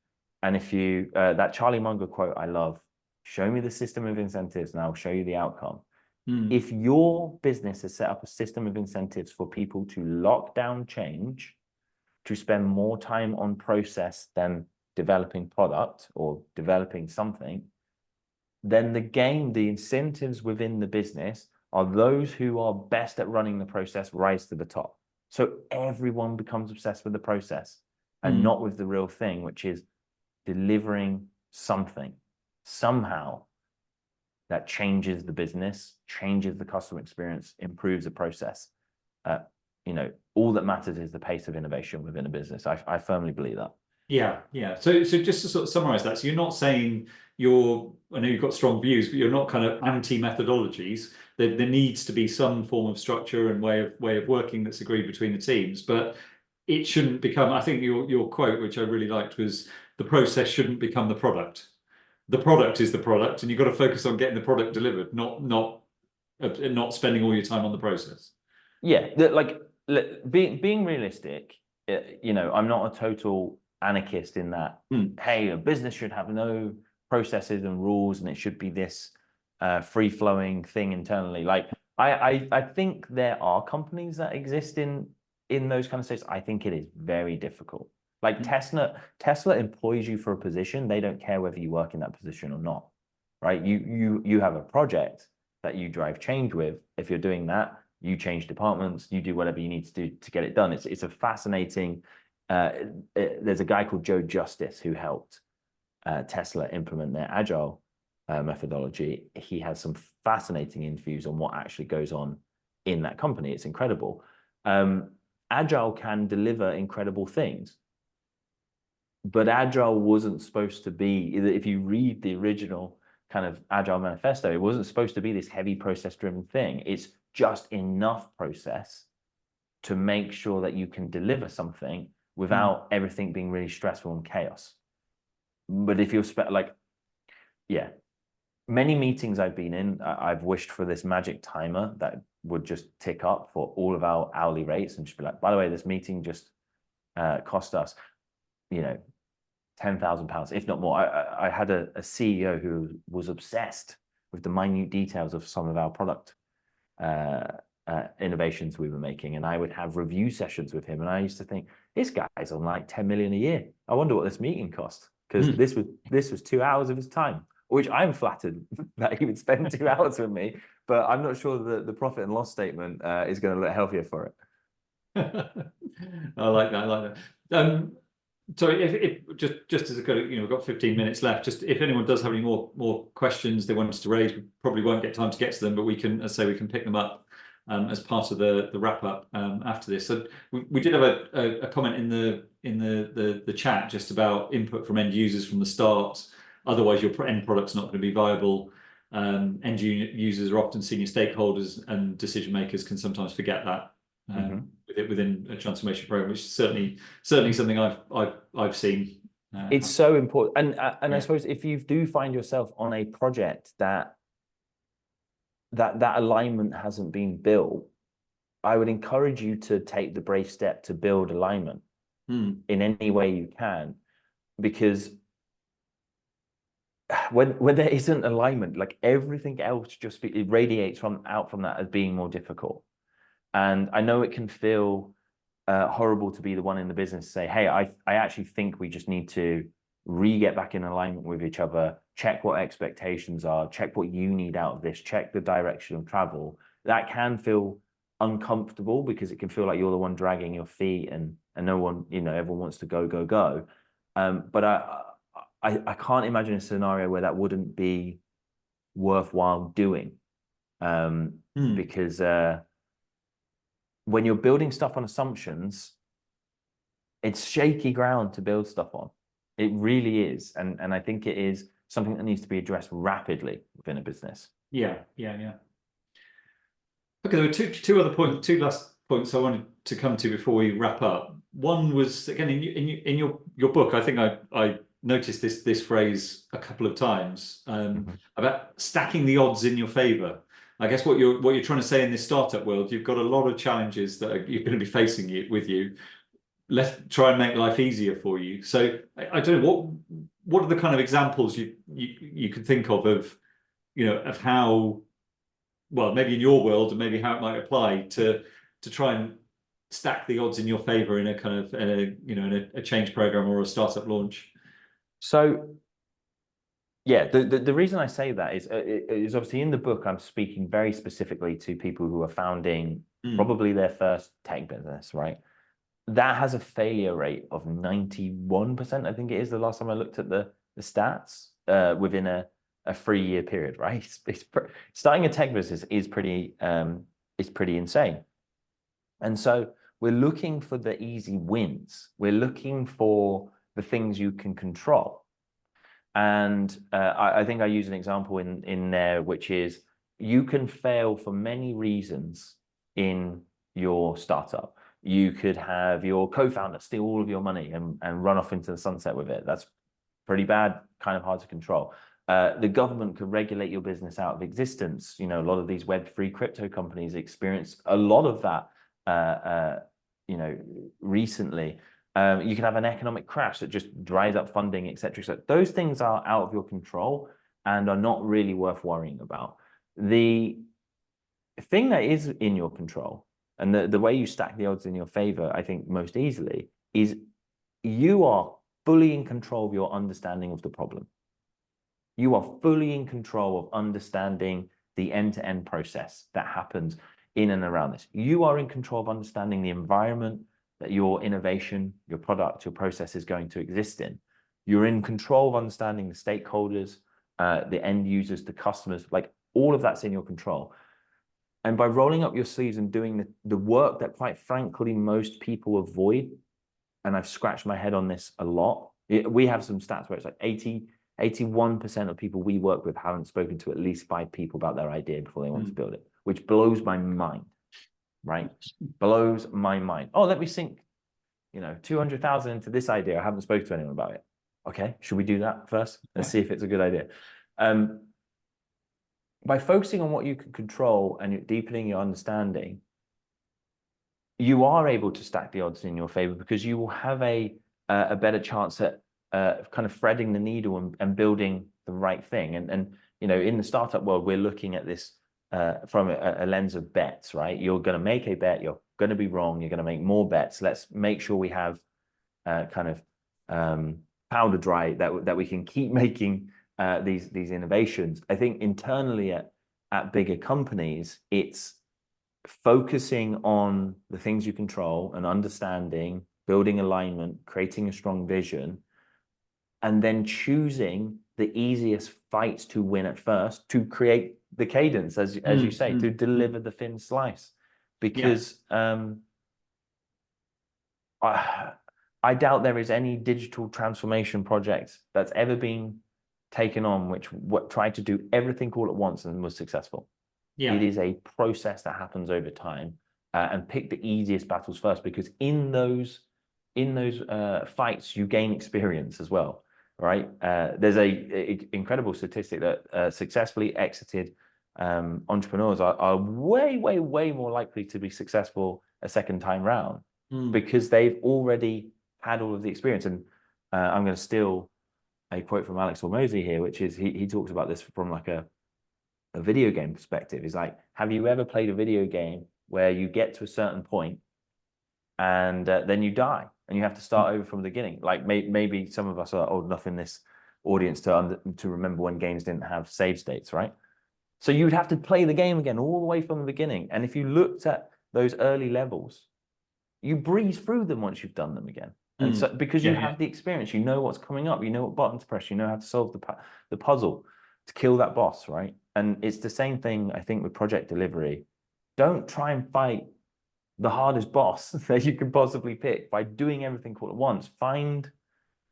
And if you, that Charlie Munger quote I love, show me the system of incentives and I'll show you the outcome. If your business has set up a system of incentives for people to lock down change, to spend more time on process than developing product or developing something, then the incentives within the business are those who are best at running the process rise to the top. So everyone becomes obsessed with the process and not with the real thing, which is delivering something somehow that changes the business, changes the customer experience, improves the process. All that matters is the pace of innovation within a business. I firmly believe that. Yeah. So just to sort of summarize that, so you're not saying I know you've got strong views, but you're not kind of anti-methodologies. There needs to be some form of structure and way of working that's agreed between the teams, but it shouldn't become, I think your quote, which I really liked, was the process shouldn't become the product. The product is the product, and you've got to focus on getting the product delivered, not spending all your time on the process. Yeah, being realistic, I'm not a total anarchist in that, hey, a business should have no processes and rules, and it should be this free-flowing thing internally. Like, I think there are companies that exist in those kind of states. I think it is very difficult. Like Tesla employs you for a position. They don't care whether you work in that position or not, right? You have a project that you drive change with. If you're doing that, you change departments, you do whatever you need to do to get it done. It's a fascinating, there's a guy called Joe Justice who helped Tesla implement their agile methodology. He has some fascinating interviews on what actually goes on in that company. It's incredible. Agile can deliver incredible things. But Agile wasn't supposed to be, if you read the original kind of Agile manifesto, it wasn't supposed to be this heavy process-driven thing. It's just enough process to make sure that you can deliver something without everything being really stressful and chaos. But if you're many meetings I've been in, I've wished for this magic timer that would just tick up for all of our hourly rates and just be like, by the way, this meeting just cost us, £10,000, if not more. I had a CEO who was obsessed with the minute details of some of our product innovations we were making, and I would have review sessions with him, and I used to think, this guy's on like 10 million a year. I wonder what this meeting cost, because this was 2 hours of his time, which I'm flattered that he would spend 2 hours with me, but I'm not sure that the profit and loss statement is going to look healthier for it. I like that. So if just as a kind of, we've got 15 minutes left, just if anyone does have any more questions they want us to raise, we probably won't get time to get to them, but we can, as I say, we can pick them up as part of the wrap up after this. So we did have a comment in the chat just about input from end users from the start. otherwise your end product's not going to be viable. End users are often senior stakeholders, and decision makers can sometimes forget that within a transformation program, which is certainly something I've seen. It's so important, and Yeah. I suppose if you do find yourself on a project that alignment hasn't been built, I would encourage you to take the brave step to build alignment in any way you can, because when there isn't alignment, like everything else just it radiates out from that as being more difficult. And I know it can feel horrible to be the one in the business to say, hey, I actually think we just need to get back in alignment with each other, check what expectations are, check what you need out of this, check the direction of travel. That can feel uncomfortable because it can feel like you're the one dragging your feet, and no one, everyone wants to go. But I can't imagine a scenario where that wouldn't be worthwhile doing, because when you're building stuff on assumptions, it's shaky ground to build stuff on. It really is. And I think it is something that needs to be addressed rapidly within a business. Yeah. Okay, there were two other points, two last points I wanted to come to before we wrap up. One was, again, in your book, I think I noticed this phrase a couple of times about stacking the odds in your favor. I guess what you're trying to say in this startup world, you've got a lot of challenges that you're going to be facing with you. Let's try and make life easier for you. So I don't know, what are the kind of examples you could think of how, well, maybe in your world, and maybe how it might apply to try and stack the odds in your favor in a kind of in a change program or a startup launch. So yeah, the reason I say that is obviously in the book I'm speaking very specifically to people who are founding probably their first tech business, right? That has a failure rate of 91%. I think it is, the last time I looked at the stats, within a 3-year period, right? Starting a tech business is pretty insane. And so we're looking for the easy wins. We're looking for the things you can control. And I think I use an example in there, which is you can fail for many reasons in your startup. You could have your co-founder steal all of your money and run off into the sunset with it. That's pretty bad, kind of hard to control. The government could regulate your business out of existence. A lot of these Web3 crypto companies experience a lot of that, recently. You can have an economic crash that just dries up funding, et cetera, et cetera. Those things are out of your control and are not really worth worrying about. The thing that is in your control, and the way you stack the odds in your favor, I think most easily, is you are fully in control of your understanding of the problem. You are fully in control of understanding the end-to-end process that happens in and around this. You are in control of understanding the environment that your innovation, your product, your process is going to exist in. You're in control of understanding the stakeholders, the end users, the customers, like all of that's in your control. And by rolling up your sleeves and doing the work that, quite frankly, most people avoid, and I've scratched my head on this a lot. We have some stats where it's like 81% of people we work with haven't spoken to at least 5 people about their idea before they want to build it, which blows my mind, right? Blows my mind. Oh, let me sink, 200,000 into this idea. I haven't spoken to anyone about it. Okay, should we do that first? Let's see if it's a good idea. By focusing on what you can control and deepening your understanding, you are able to stack the odds in your favor, because you will have a better chance at kind of threading the needle and building the right thing. And in the startup world, we're looking at this from a lens of bets, right? You're going to make a bet, you're going to be wrong, you're going to make more bets. Let's make sure we have kind of powder dry that we can keep making these innovations. I think internally at bigger companies, it's focusing on the things you control and understanding, building alignment, creating a strong vision, and then choosing the easiest fights to win at first, to create the cadence, as you say, to deliver the thin slice. Because I doubt there is any digital transformation project that's ever been taken on which tried to do everything all at once and was successful. Yeah. It is a process that happens over time, and pick the easiest battles first, because in those fights you gain experience as well, right? There's a incredible statistic that successfully exited entrepreneurs are way more likely to be successful a second time round because they've already had all of the experience. And I'm going to steal a quote from Alex Hormozy here, which is he talks about this from like a video game perspective. He's like, have you ever played a video game where you get to a certain point and then you die and you have to start over from the beginning? Like maybe some of us are old enough in this audience to remember when games didn't have save states, right? So you would have to play the game again all the way from the beginning. And if you looked at those early levels, you breeze through them once you've done them again. And so because you have the experience, you know what's coming up, you know what button to press, you know how to solve the puzzle to kill that boss, right? And it's the same thing, I think, with project delivery. Don't try and fight the hardest boss that you can possibly pick by doing everything all at once. Find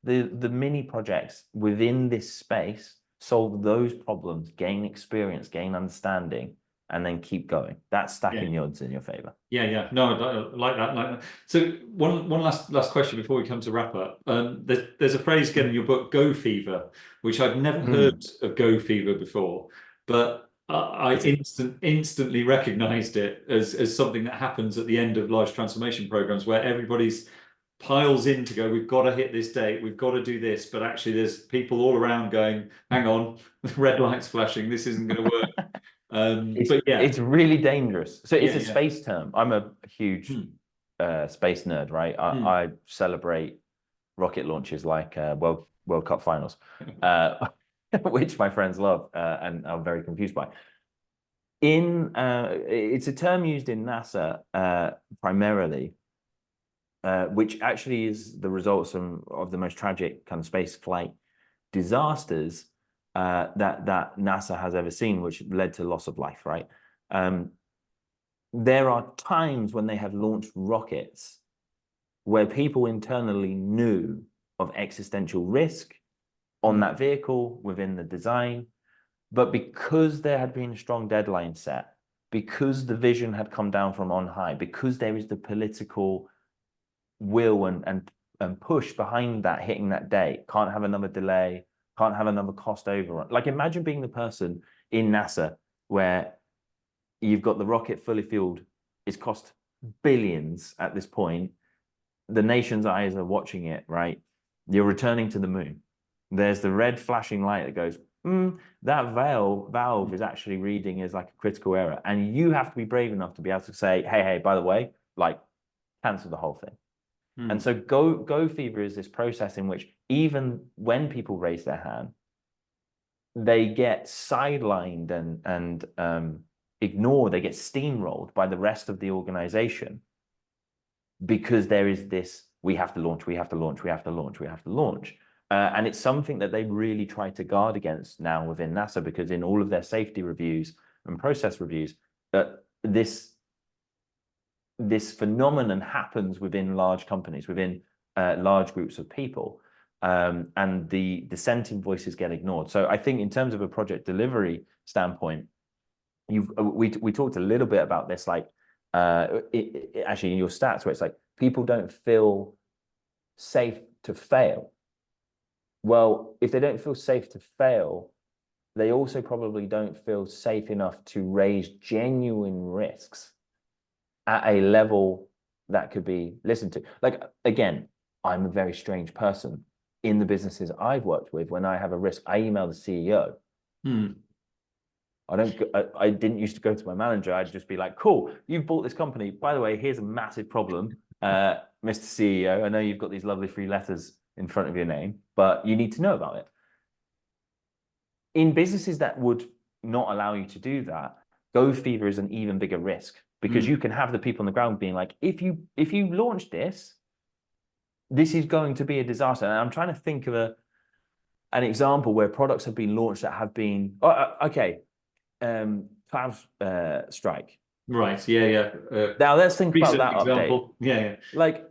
the mini projects within this space, solve those problems, gain experience, gain understanding, and then keep going. That's stacking the odds in your favor. Yeah. No, I like that. So one last question before we come to wrap up. There's a phrase again in your book, "Go Fever," which I'd never heard of Go Fever before, but I instantly recognized it as something that happens at the end of large transformation programs, where everybody's piles in to go, we've got to hit this date, we've got to do this, but actually there's people all around going, hang on, red lights flashing, this isn't going to work. But yeah, it's really dangerous. So it's a space term. I'm a huge space nerd, right? I celebrate rocket launches like World Cup finals, which my friends love and are very confused by. It's a term used in NASA primarily, which actually is the results of the most tragic kind of space flight disasters that NASA has ever seen, which led to loss of life, right? There are times when they have launched rockets where people internally knew of existential risk on that vehicle within the design, but because there had been a strong deadline set, because the vision had come down from on high, because there is the political will and push behind that hitting that date, can't have another delay, can't have another cost overrun. Like imagine being the person in NASA where you've got the rocket fully fueled, it's cost billions at this point, the nation's eyes are watching it, right? You're returning to the moon. There's the red flashing light that goes, that valve is actually reading as like a critical error. And you have to be brave enough to be able to say, hey, by the way, like cancel the whole thing. And so Go Fever is this process in which even when people raise their hand, they get sidelined and ignored, they get steamrolled by the rest of the organization because there is this, we have to launch. And it's something that they really try to guard against now within NASA, because in all of their safety reviews and process reviews, this phenomenon happens within large companies, within large groups of people, and the dissenting voices get ignored. So I think in terms of a project delivery standpoint, we talked a little bit about this, like actually in your stats, where it's like people don't feel safe to fail. Well, if they don't feel safe to fail, they also probably don't feel safe enough to raise genuine risks at a level that could be listened to. Like, again, I'm a very strange person. In the businesses I've worked with, when I have a risk, I email the CEO. I didn't used to go to my manager. I'd just be like, cool, you've bought this company. By the way, here's a massive problem. Mr. CEO, I know you've got these lovely 3 letters in front of your name, but you need to know about it. In businesses that would not allow you to do that, Go Fever is an even bigger risk, because you can have the people on the ground being like, if you launch this is going to be a disaster. And I'm trying to think of an example where products have been launched that have been, CrowdStrike. Right. Yeah. Now let's think about that example. update. Like,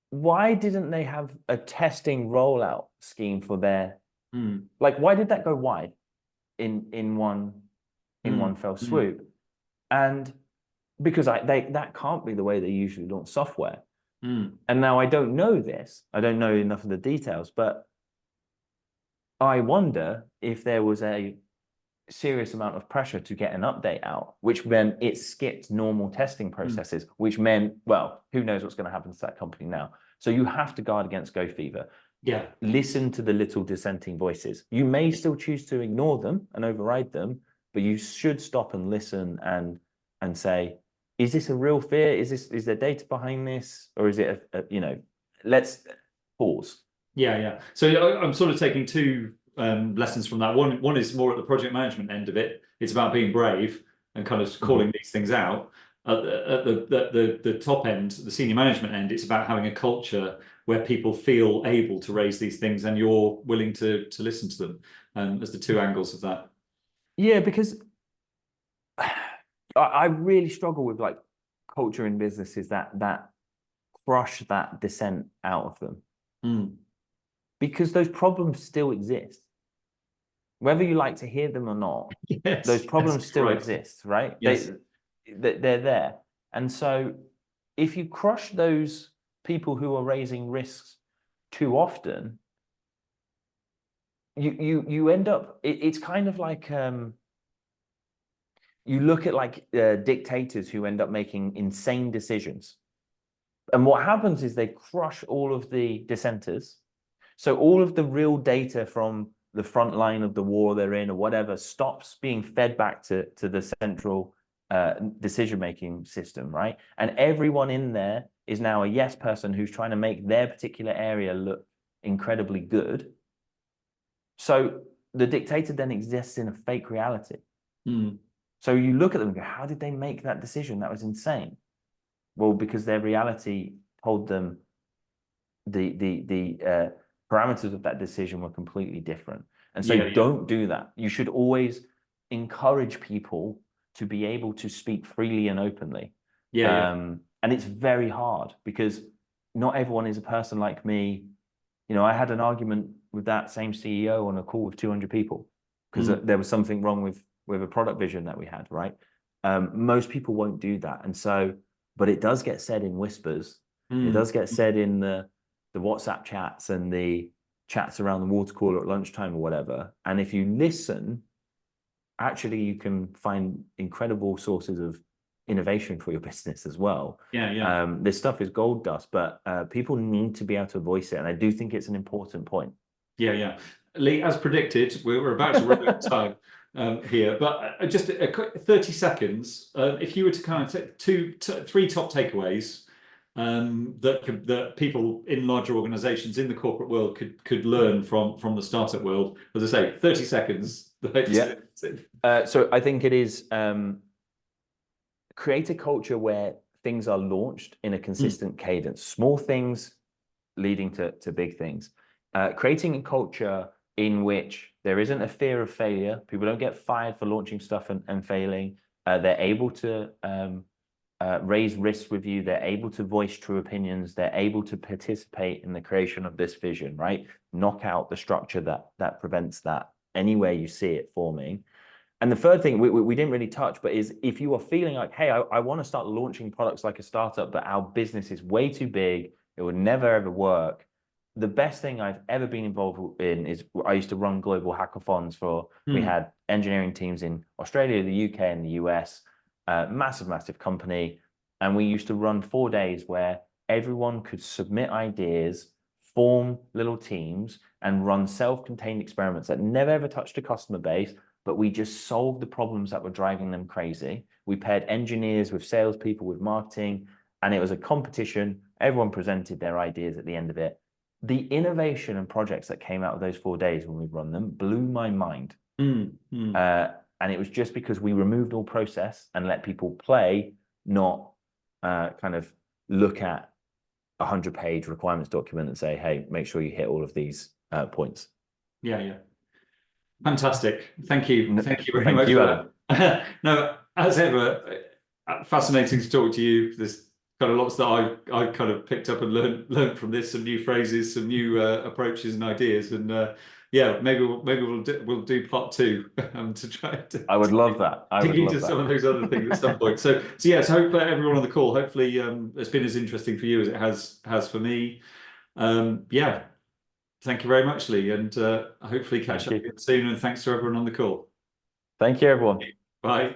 why didn't they have a testing rollout scheme for their, Mm, like, why did that go wide in one fell mm, swoop? And because that can't be the way they usually launch software. mm. And now I don't know this. I don't know enough of the details, but I wonder if there was a serious amount of pressure to get an update out, which meant it skipped normal testing processes, which meant, well, who knows what's going to happen to that company now. So you have to guard against go fever. Yeah. Listen to the little dissenting voices. You may still choose to ignore them and override them, but you should stop and listen and say, is this a real fear? Is there data behind this? Or is it let's pause. Yeah. So I'm sort of taking two lessons from that. One is more at the project management end of it. It's about being brave and kind of calling these things out. At the top end, the senior management end, it's about having a culture where people feel able to raise these things and you're willing to listen to them. As the two angles of that. Yeah, because I really struggle with like culture in businesses that crush that dissent out of them. Mm. Because those problems still exist. Whether you like to hear them or not, Yes, those problems yes, still right. exist, right? Yes. They're there. And so if you crush those people who are raising risks too often, you end up, it's kind of like you look at like dictators who end up making insane decisions. And what happens is they crush all of the dissenters. So all of the real data from the front line of the war they're in or whatever stops being fed back to the central decision-making system, right? And everyone in there is now a yes person who's trying to make their particular area look incredibly good. So the dictator then exists in a fake reality. Mm. So you look at them and go, how did they make that decision? That was insane. Well, because their reality told them the parameters of that decision were completely different. And so don't do that. You should always encourage people to be able to speak freely and openly. And it's very hard because not everyone is a person like me. You know, I had an argument with that same CEO on a call with 200 people because there was something wrong with a product vision that we had, right? Most people won't do that. And so, but it does get said in whispers. It does get said in the WhatsApp chats and the chats around the water cooler at lunchtime or whatever. And if you listen, actually you can find incredible sources of innovation for your business as well. This stuff is gold dust, but people need to be able to voice it. And I do think it's an important point. Lee, as predicted, we're about to run out of time here, but just a quick 30 seconds. If you were to kind of take three top takeaways that people in larger organizations in the corporate world could learn from the startup world, as I say, 30 seconds. So I think it is create a culture where things are launched in a consistent cadence, small things leading to big things. Creating a culture in which there isn't a fear of failure. People don't get fired for launching stuff and failing. They're able to raise risks with you. They're able to voice true opinions. They're able to participate in the creation of this vision, right? Knock out the structure that prevents that anywhere you see it forming. And the third thing we didn't really touch, but is if you are feeling like, hey, I want to start launching products like a startup, but our business is way too big, it would never ever work. The best thing I've ever been involved in is I used to run global hackathons for, we had engineering teams in Australia, the UK, and the US, massive company. And we used to run 4 days where everyone could submit ideas, form little teams, and run self-contained experiments that never ever touched a customer base, but we just solved the problems that were driving them crazy. We paired engineers with salespeople, with marketing, and it was a competition. Everyone presented their ideas at the end of it. The innovation and projects that came out of those 4 days when we run them blew my mind. And it was just because we removed all process and let people play, not kind of look at a 100-page requirements document and say, hey, make sure you hit all of these points. Fantastic. Thank you. Thank you very much you, for that. No, as ever, fascinating to talk to you. There's kind of lots that I kind of picked up and learned from this, some new phrases, some new approaches and ideas, and yeah, maybe we'll do part two to try to I would love that. I dig would into love some that. of those other things at some point. So yes, hope that everyone on the call, hopefully it's been as interesting for you as it has for me. Yeah, thank you very much, Lee, and hopefully catch Thank up you. again soon. And thanks to everyone on the call. Thank you, everyone. Bye.